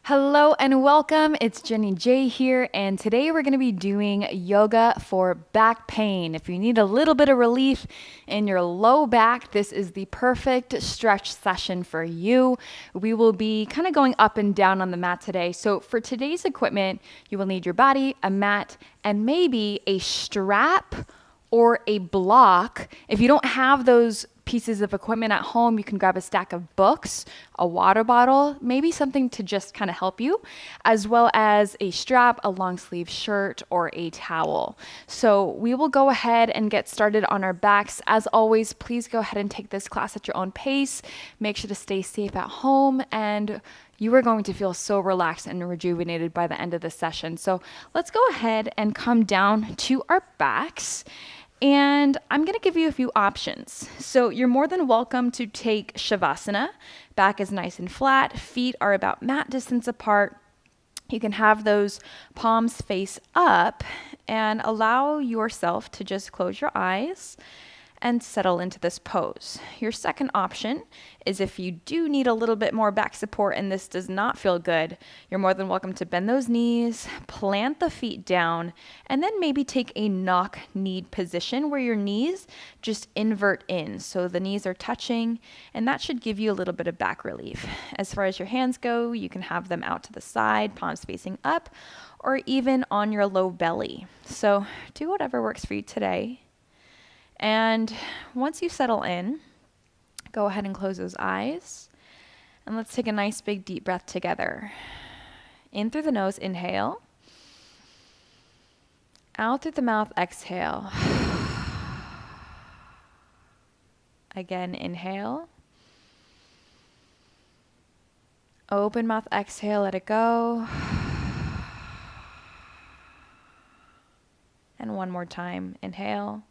Hello and welcome. It's Jenny J here, and today we're going to be doing yoga for back pain. If you need a little bit of relief in your low back, this is the perfect stretch session for you. We will be kind of going up and down on the mat today. So, for today's equipment, you will need your body, a mat, and maybe a strap or a block. If you don't have those pieces of equipment at home, you can grab a stack of books, a water bottle, maybe something to just kind of help you, as well as a strap, a long sleeve shirt, or a towel. So we will go ahead and get started on our backs. As always, please go ahead and take this class at your own pace. Make sure to stay safe at home, and you are going to feel so relaxed and rejuvenated by the end of the session. So let's go ahead and come down to our backs. And I'm going to give you a few options. So you're more than welcome to take Shavasana. Back is nice and flat. Feet are about mat distance apart. You can have those palms face up and allow yourself to just close your eyes and settle into this pose. Your second option is if you do need a little bit more back support and this does not feel good, you're more than welcome to bend those knees, plant the feet down, and then maybe take a knock-knee position where your knees just invert in. So the knees are touching, and that should give you a little bit of back relief. As far as your hands go, you can have them out to the side, palms facing up, or even on your low belly. So do whatever works for you today. And once you settle in, go ahead and close those eyes. And let's take a nice big deep breath together. In through the nose, inhale. Out through the mouth, exhale. Again, inhale. Open mouth, exhale, let it go. And one more time, inhale.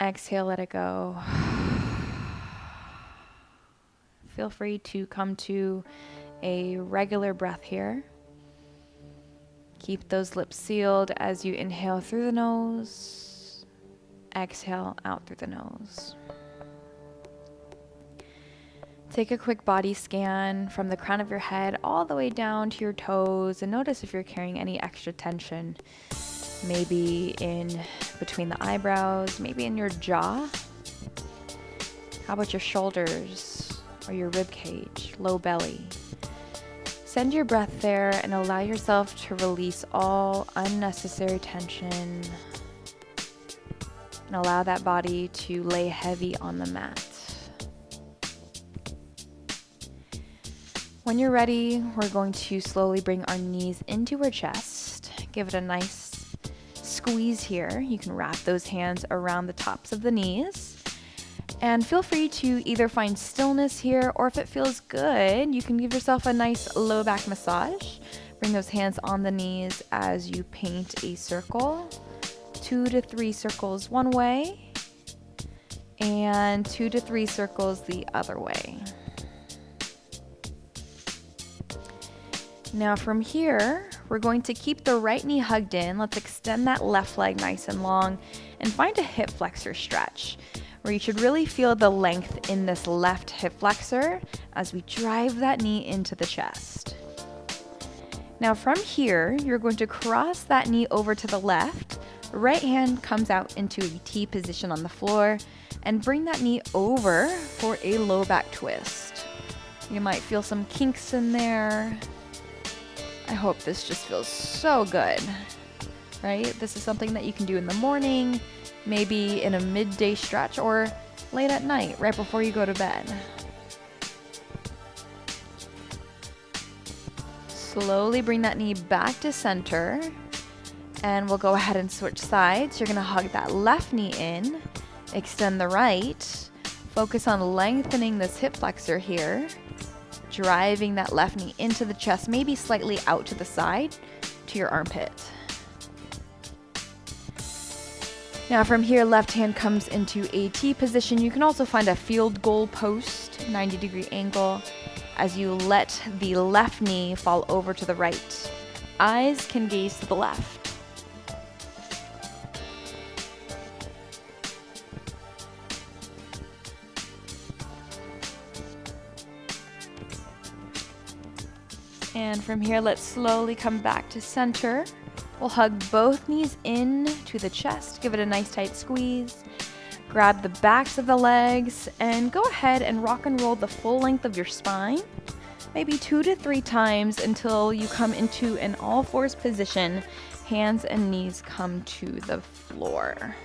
Exhale, let it go. Feel free to come to a regular breath here. Keep those lips sealed as you inhale through the nose, exhale out through the nose. Take a quick body scan from the crown of your head all the way down to your toes and notice if you're carrying any extra tension. Maybe in between the eyebrows, maybe in your jaw. How about your shoulders or your rib cage, low belly? Send your breath there and allow yourself to release all unnecessary tension and allow that body to lay heavy on the mat. When you're ready, we're going to slowly bring our knees into our chest. Give it a nice squeeze here. You can wrap those hands around the tops of the knees. And feel free to either find stillness here, or if it feels good, you can give yourself a nice low back massage. Bring those hands on the knees as you paint a circle. 2 to 3 circles one way, and 2 to 3 circles the other way. Now from here, we're going to keep the right knee hugged in. Let's extend that left leg nice and long and find a hip flexor stretch where you should really feel the length in this left hip flexor as we drive that knee into the chest. Now from here, you're going to cross that knee over to the left. Right hand comes out into a T position on the floor and bring that knee over for a low back twist. You might feel some kinks in there. I hope this just feels so good, right? This is something that you can do in the morning, maybe in a midday stretch, or late at night, right before you go to bed. Slowly bring that knee back to center, and we'll go ahead and switch sides. You're gonna hug that left knee in, extend the right, focus on lengthening this hip flexor here, driving that left knee into the chest, maybe slightly out to the side to your armpit. Now from here, left hand comes into a T position. You can also find a field goal post, 90-degree angle, as you let the left knee fall over to the right. Eyes can gaze to the left. And from here, let's slowly come back to center. We'll hug both knees in to the chest, give it a nice tight squeeze. Grab the backs of the legs and go ahead and rock and roll the full length of your spine, maybe 2 to 3 times until you come into an all fours position. Hands and knees come to the floor.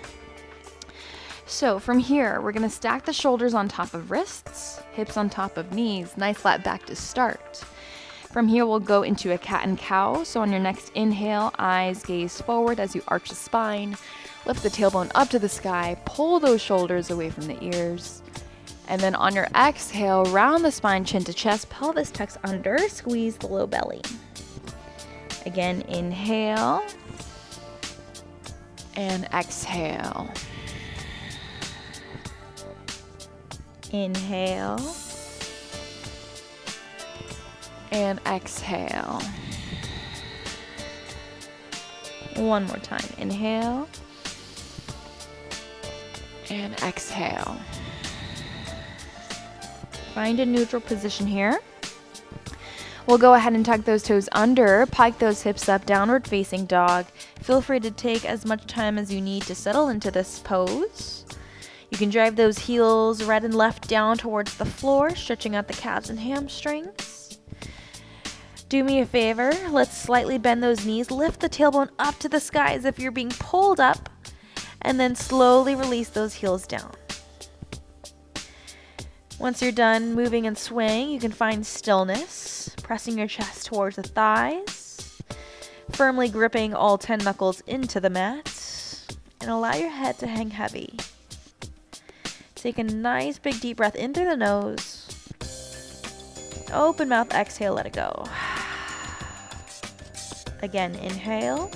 So from here, we're gonna stack the shoulders on top of wrists, hips on top of knees, nice flat back to start. From here, we'll go into a cat and cow. So on your next inhale, eyes gaze forward as you arch the spine, lift the tailbone up to the sky, pull those shoulders away from the ears. And then on your exhale, round the spine, chin to chest, pelvis tucks under, squeeze the low belly. Again, inhale and exhale. Inhale and exhale. One more time. Inhale and exhale. Find a neutral position here. We'll go ahead and tuck those toes under, pike those hips up, downward facing dog. Feel free to take as much time as you need to settle into this pose. You can drive those heels right and left down towards the floor, stretching out the calves and hamstrings. Do me a favor, let's slightly bend those knees, lift the tailbone up to the sky as if you're being pulled up, and then slowly release those heels down. Once you're done moving and swaying, you can find stillness, pressing your chest towards the thighs, firmly gripping all 10 knuckles into the mat, and allow your head to hang heavy. Take a nice big deep breath in through the nose. Open mouth, exhale, let it go. Again, inhale.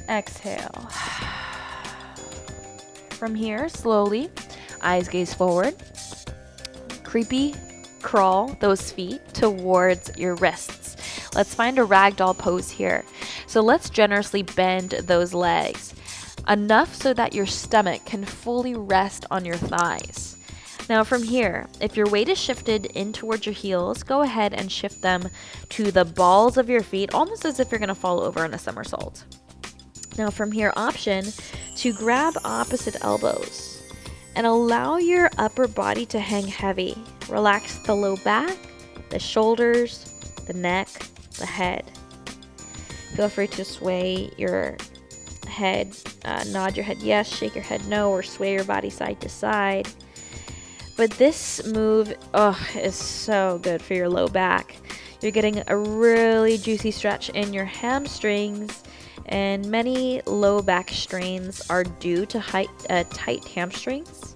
Exhale. From here, slowly, eyes gaze forward. Creepy crawl those feet towards your wrists. Let's find a ragdoll pose here. So let's generously bend those legs. Enough so that your stomach can fully rest on your thighs. Now from here, if your weight is shifted in towards your heels, go ahead and shift them to the balls of your feet, almost as if you're gonna fall over in a somersault. Now from here, option to grab opposite elbows and allow your upper body to hang heavy. Relax the low back, the shoulders, the neck, the head. Feel free to sway your head, nod your head yes, shake your head no, or sway your body side to side. But this move is so good for your low back. You're getting a really juicy stretch in your hamstrings, and many low back strains are due to tight hamstrings.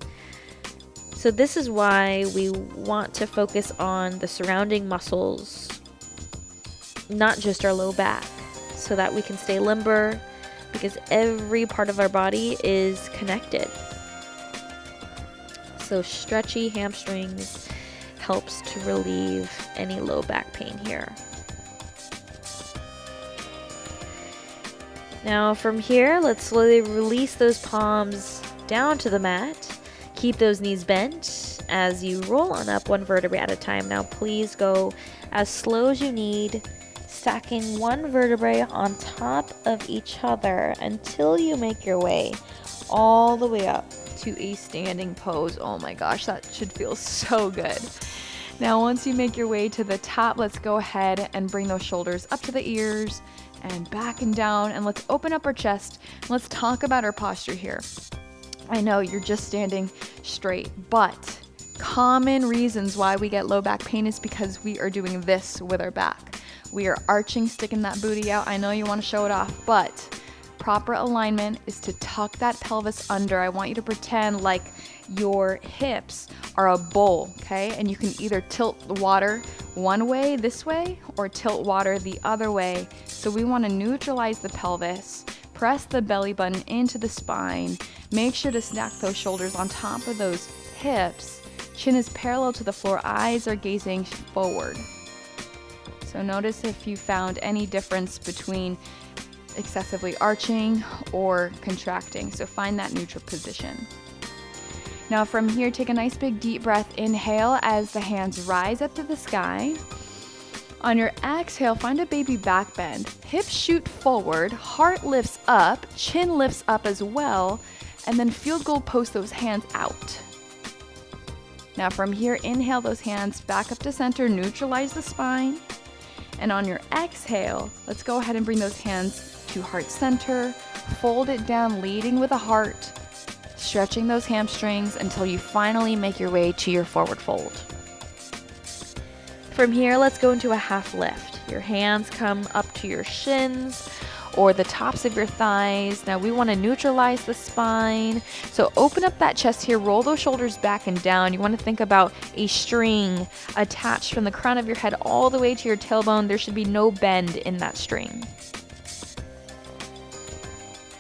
So this is why we want to focus on the surrounding muscles, not just our low back, so that we can stay limber, because every part of our body is connected. So stretchy hamstrings helps to relieve any low back pain here. Now from here, let's slowly release those palms down to the mat. Keep those knees bent as you roll on up one vertebrae at a time. Now please go as slow as you need, stacking one vertebrae on top of each other until you make your way all the way up to a standing pose. Oh my gosh, that should feel so good. Now once you make your way to the top, let's go ahead and bring those shoulders up to the ears and back and down, and let's open up our chest. Let's talk about our posture here. I know you're just standing straight, but common reasons why we get low back pain is because we are doing this with our back. We are arching, sticking that booty out. I know you want to show it off, but proper alignment is to tuck that pelvis under. I want you to pretend like your hips are a bowl, okay? And you can either tilt the water one way, this way, or tilt water the other way. So we want to neutralize the pelvis, press the belly button into the spine, make sure to stack those shoulders on top of those hips. Chin is parallel to the floor, eyes are gazing forward. So notice if you found any difference between excessively arching or contracting. So find that neutral position. Now from here, take a nice big deep breath. Inhale as the hands rise up to the sky. On your exhale, find a baby back bend. Hips shoot forward, heart lifts up, chin lifts up as well, and then field goal post those hands out. Now from here, inhale those hands back up to center, neutralize the spine. And on your exhale, let's go ahead and bring those hands to heart center, fold it down, leading with a heart, stretching those hamstrings until you finally make your way to your forward fold. From here, let's go into a half lift. Your hands come up to your shins or the tops of your thighs. Now we want to neutralize the spine. So open up that chest here, roll those shoulders back and down. You want to think about a string attached from the crown of your head all the way to your tailbone. There should be no bend in that string.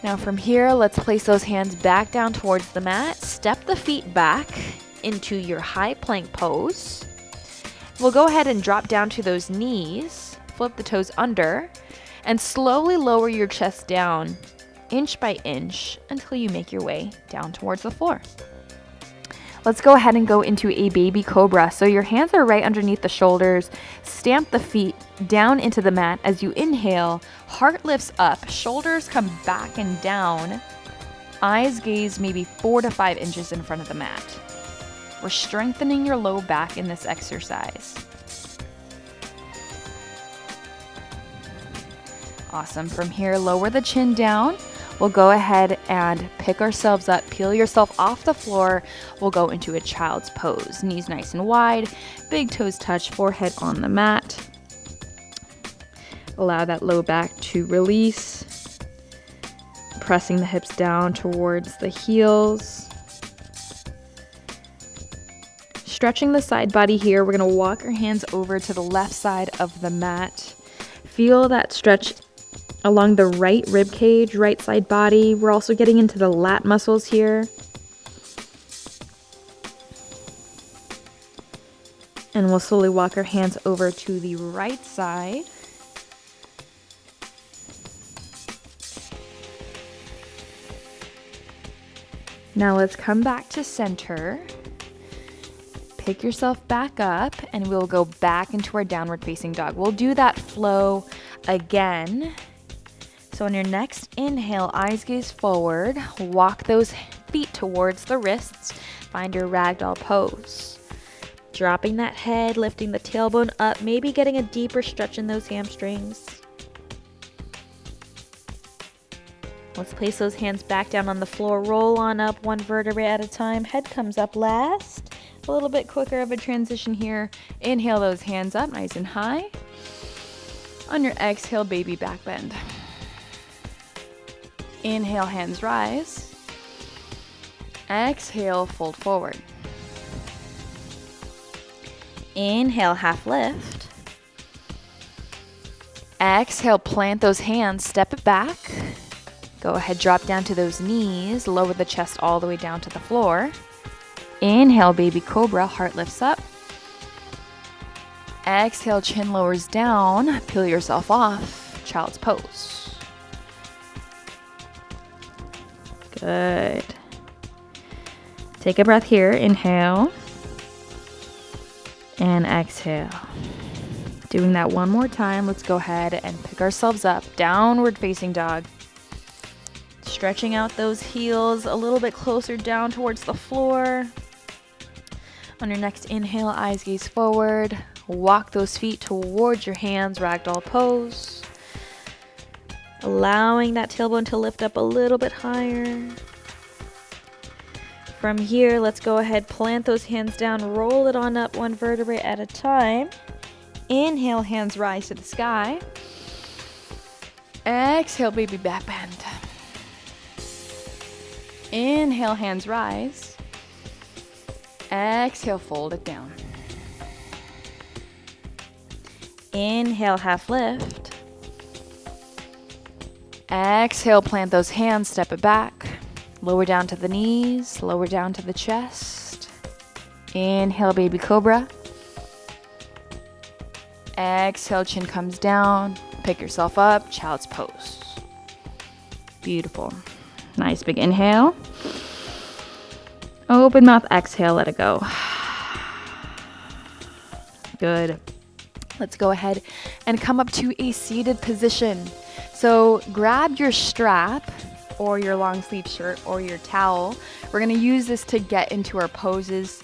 Now from here, let's place those hands back down towards the mat. Step the feet back into your high plank pose. We'll go ahead and drop down to those knees, flip the toes under, and slowly lower your chest down inch by inch until you make your way down towards the floor. Let's go ahead and go into a baby cobra. So your hands are right underneath the shoulders. Stamp the feet down into the mat as you inhale. Heart lifts up, shoulders come back and down. Eyes gaze maybe 4 to 5 inches in front of the mat. We're strengthening your low back in this exercise. Awesome. From here, lower the chin down. We'll go ahead and pick ourselves up, peel yourself off the floor. We'll go into a child's pose. Knees nice and wide, big toes touch, forehead on the mat. Allow that low back to release. Pressing the hips down towards the heels. Stretching the side body here, we're going to walk our hands over to the left side of the mat. Feel that stretch along the right rib cage, right side body. We're also getting into the lat muscles here. And we'll slowly walk our hands over to the right side. Now let's come back to center. Pick yourself back up and we'll go back into our downward facing dog. We'll do that flow again. So on your next inhale, eyes gaze forward, walk those feet towards the wrists, find your ragdoll pose. Dropping that head, lifting the tailbone up, maybe getting a deeper stretch in those hamstrings. Let's place those hands back down on the floor, roll on up one vertebrae at a time, head comes up last. A little bit quicker of a transition here. Inhale those hands up nice and high. On your exhale, baby back bend. Inhale, hands rise. Exhale, fold forward. Inhale, half lift. Exhale, plant those hands, step it back. Go ahead, drop down to those knees, lower the chest all the way down to the floor. Inhale, baby cobra, heart lifts up. Exhale, chin lowers down, peel yourself off, child's pose. Good. Take a breath here, inhale. And exhale. Doing that one more time, let's go ahead and pick ourselves up, downward facing dog. Stretching out those heels a little bit closer down towards the floor. On your next inhale, eyes gaze forward. Walk those feet towards your hands, ragdoll pose. Allowing that tailbone to lift up a little bit higher. From here, let's go ahead, plant those hands down, roll it on up one vertebrae at a time. Inhale, hands rise to the sky. Exhale, baby back bend. Inhale, hands rise. Exhale, fold it down. Inhale, half lift. Exhale, plant those hands, step it back. Lower down to the knees, lower down to the chest. Inhale, baby cobra. Exhale, chin comes down. Pick yourself up, child's pose. Beautiful. Nice big inhale. Open mouth, exhale, let it go. Good. Let's go ahead and come up to a seated position. So grab your strap or your long sleeve shirt or your towel. We're gonna use this to get into our poses.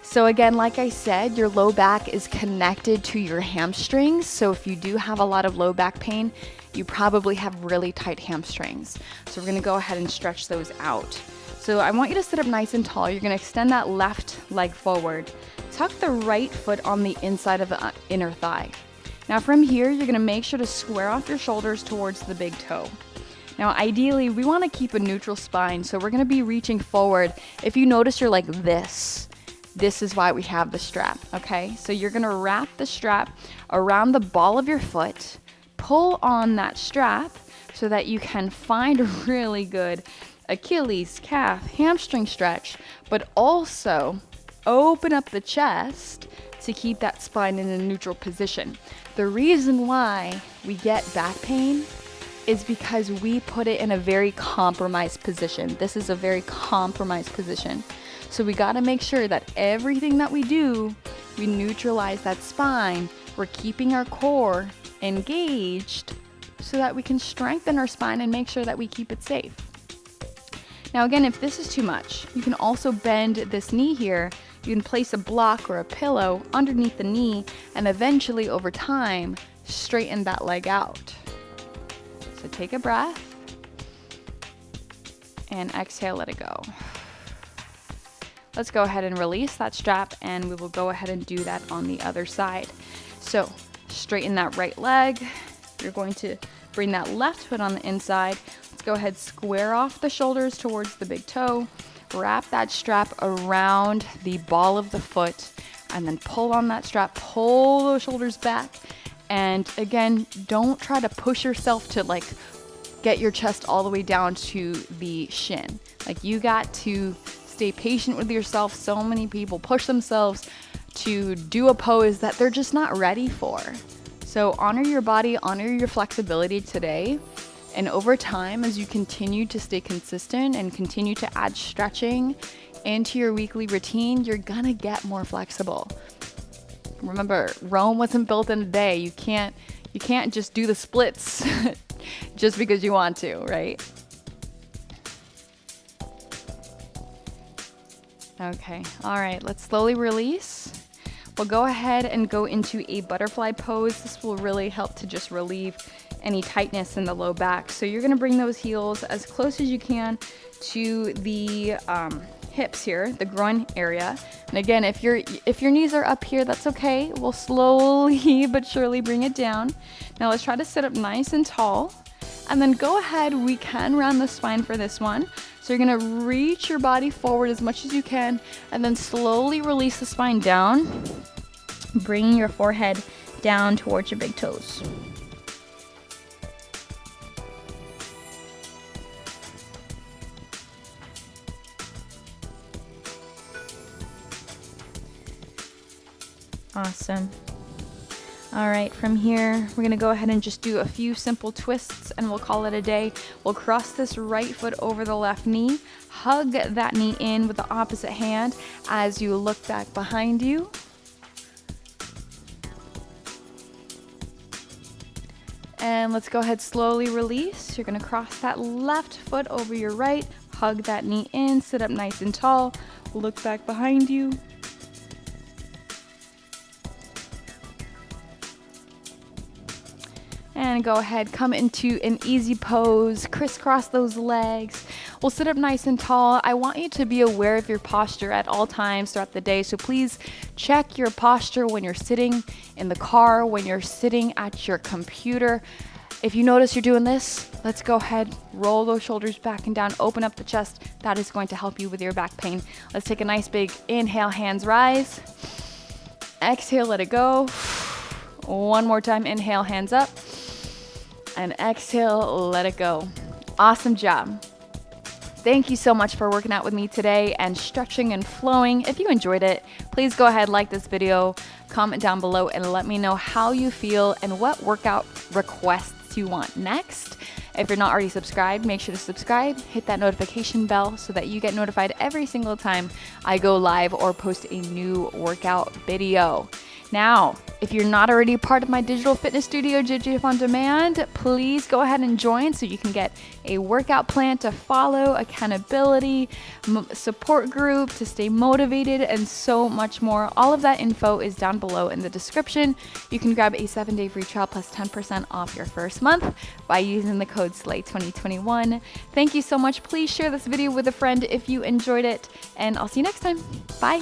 So again, like I said, your low back is connected to your hamstrings. So if you do have a lot of low back pain, you probably have really tight hamstrings. So we're gonna go ahead and stretch those out. So I want you to sit up nice and tall. You're gonna extend that left leg forward. Tuck the right foot on the inside of the inner thigh. Now from here, you're gonna make sure to square off your shoulders towards the big toe. Now ideally, we wanna keep a neutral spine, so we're gonna be reaching forward. If you notice you're like this is why we have the strap, okay? So you're gonna wrap the strap around the ball of your foot, pull on that strap so that you can find a really good Achilles, calf, hamstring stretch, but also open up the chest to keep that spine in a neutral position. The reason why we get back pain is because we put it in a very compromised position. This is a very compromised position. So we gotta make sure that everything that we do, we neutralize that spine. We're keeping our core engaged so that we can strengthen our spine and make sure that we keep it safe. Now again, if this is too much, you can also bend this knee here. You can place a block or a pillow underneath the knee and eventually over time, straighten that leg out. So take a breath and exhale, let it go. Let's go ahead and release that strap and we will go ahead and do that on the other side. So straighten that right leg. You're going to bring that left foot on the inside. Let's go ahead, square off the shoulders towards the big toe. Wrap that strap around the ball of the foot and then pull on that strap, pull those shoulders back. And again, don't try to push yourself to like get your chest all the way down to the shin. Like you got to stay patient with yourself. So many people push themselves to do a pose that they're just not ready for. So honor your body, honor your flexibility today. And over time, as you continue to stay consistent and continue to add stretching into your weekly routine, you're gonna get more flexible. Remember, Rome wasn't built in a day. You can't just do the splits just because you want to, right? Okay, all right, let's slowly release. We'll go ahead and go into a butterfly pose. This will really help to just relieve any tightness in the low back. So you're gonna bring those heels as close as you can to the hips here, the groin area. And again, if your knees are up here, that's okay. We'll slowly but surely bring it down. Now let's try to sit up nice and tall. And then go ahead, we can round the spine for this one. So you're gonna reach your body forward as much as you can and then slowly release the spine down, bringing your forehead down towards your big toes. Awesome. All right, from here, we're gonna go ahead and just do a few simple twists and we'll call it a day. We'll cross this right foot over the left knee, hug that knee in with the opposite hand as you look back behind you. And let's go ahead, slowly release. You're gonna cross that left foot over your right, hug that knee in, sit up nice and tall, look back behind you. And go ahead, come into an easy pose, crisscross those legs. We'll sit up nice and tall. I want you to be aware of your posture at all times throughout the day. So please check your posture when you're sitting in the car, when you're sitting at your computer. If you notice you're doing this, let's go ahead, roll those shoulders back and down, open up the chest. That is going to help you with your back pain. Let's take a nice big inhale, hands rise. Exhale, let it go. One more time, inhale, hands up. And exhale, let it go. Awesome job. Thank you so much for working out with me today and stretching and flowing. If you enjoyed it, please go ahead, like this video, comment down below and let me know how you feel and what workout requests updates you want next. If you're not already subscribed, make sure to subscribe, hit that notification bell so that you get notified every single time I go live or post a new workout video. Now, if you're not already part of my digital fitness studio, JJF On Demand, please go ahead and join so you can get a workout plan to follow, accountability, support group to stay motivated, and so much more. All of that info is down below in the description. You can grab a 7-day free trial plus 10% off your first month by using the code SLAY2021. Thank you so much. Please share this video with a friend if you enjoyed it, and I'll see you next time. Bye.